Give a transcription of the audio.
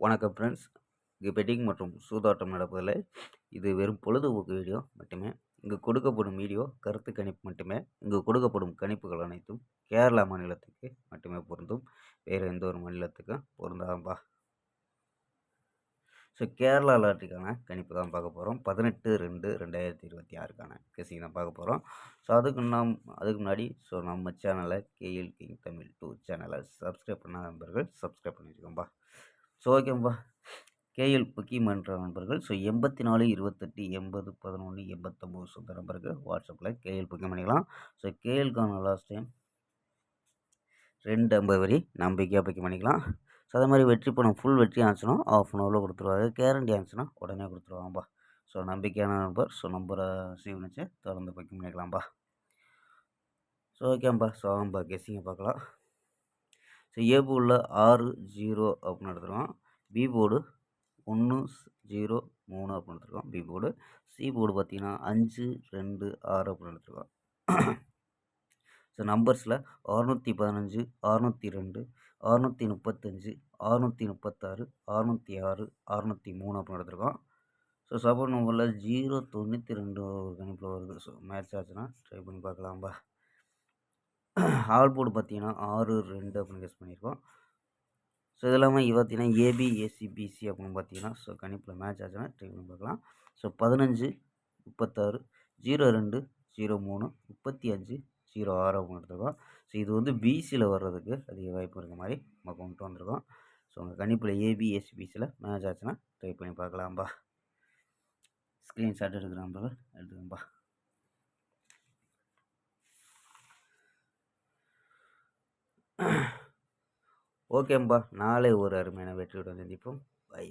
வணக்கம் ஃப்ரெண்ட்ஸ். இங்கு பெட்டிங் மற்றும் சூதாட்டம் நடப்பதில்லை. இது வெறும் பொழுதுபோக்கு வீடியோ மட்டுமே. இங்கு கொடுக்கப்படும் வீடியோ கருத்து கணிப்பு மட்டுமே. இங்கு கொடுக்கப்படும் கணிப்புகள் அனைத்தும் கேரளா மாநிலத்துக்கு மட்டுமே பொருந்தும். வேறு எந்த ஒரு மாநிலத்துக்கும் பொருந்தாம்பா. ஸோ கேரளா லாட்டரிக்கான கணிப்பு தான் பார்க்க போகிறோம். 18/2/2026க்கான கெஸிங் தான் பார்க்க போகிறோம். ஸோ அதுக்கு முன்னாடி நம்ம சேனலை கேஎல் கிங் தமிழ் 2 சேனலை சப்ஸ்கிரைப் பண்ணாத நண்பர்கள் சப்ஸ்கிரைப் பண்ணி வச்சுக்கோம்பா. ஸோ ஓகேம்பா. கேஎல் பக்கிமன்ற நண்பர்கள் 84 28 80 11 89 சொந்த நம்பருக்கு வாட்ஸ்அப்பில் கேஎல் புக்கிங் பண்ணிக்கலாம். ஸோ கேஎல்கான லாஸ்ட் டைம் 250 வரி நம்பிக்கையாக புக்கிங் பண்ணிக்கலாம். ஸோ அதே மாதிரி வெற்றி பணம் ஃபுல் வெற்றி ஆச்சுன்னா ஆஃப் அன் ஹவரில் கொடுத்துருவாரு. கேரண்டி ஆச்சுன்னா உடனே கொடுத்துருவாங்கப்பா. ஸோ நம்பிக்கையான நம்பர். ஸோ நம்பரை சேவ் வச்சு தொடர்ந்து புக்கிங் பண்ணிக்கலாம்ப்பா. ஸோ ஓகேம்பா. ஸோ ஆம்பா கெஸ்ஸிங்கை பார்க்கலாம். ஸோ ஏ போர்டில் 6 0 அப்படின்னு எடுத்துருவோம். பி போர்டு 1 0 3 அப்படின்னு எடுத்துருக்கோம் பி போர்டு. சி போர்டு பார்த்தீங்கன்னா 5 2 6 அப்படின்னு எடுத்துருக்கோம். ஸோ நம்பர்ஸில் 615 602 635 636 606 603 அப்படின்னு எடுத்துருக்கோம். ஸோ சப்போர்ட் நம்பரில் 092 ஒரு கணிப்பில் வருது. ஸோ மேட்ச் ஆச்சுன்னா ட்ரை பண்ணி பார்க்கலாம்பா. ஆல் போர்டு பார்த்தீங்கன்னா 6 2 அப்படின்னு கெஸ் பண்ணியிருக்கோம். ஸோ இது இல்லாமல் பார்த்தீங்கன்னா ஏபி ஏசி பிசி அப்படின்னு பார்த்தீங்கன்னா ஸோ கணிப்பில் மேட்ச் ஆச்சுன்னா ட்ரை பண்ணி பார்க்கலாம். ஸோ 15 36 02 03 35 06 அப்படின்னு எடுத்துருக்கோம். ஸோ இது வந்து பிசியில் வர்றதுக்கு அதிக வாய்ப்பு இருக்க மாதிரி நம்ம கொண்டு வந்திருக்கோம். ஸோ உங்கள் கணிப்பில் ஏபி ஏசி பிசியில் மேட்ச் ஆச்சுன்னா ட்ரை பண்ணி பார்க்கலாம்பா. ஸ்க்ரீன்ஷாட் எடுக்கிறாம்பா எடுத்துக்கோம்பா. ஓகேம்பா. நாளை ஒரு அருமையான வெற்றியுடன் சந்திப்போம். பை.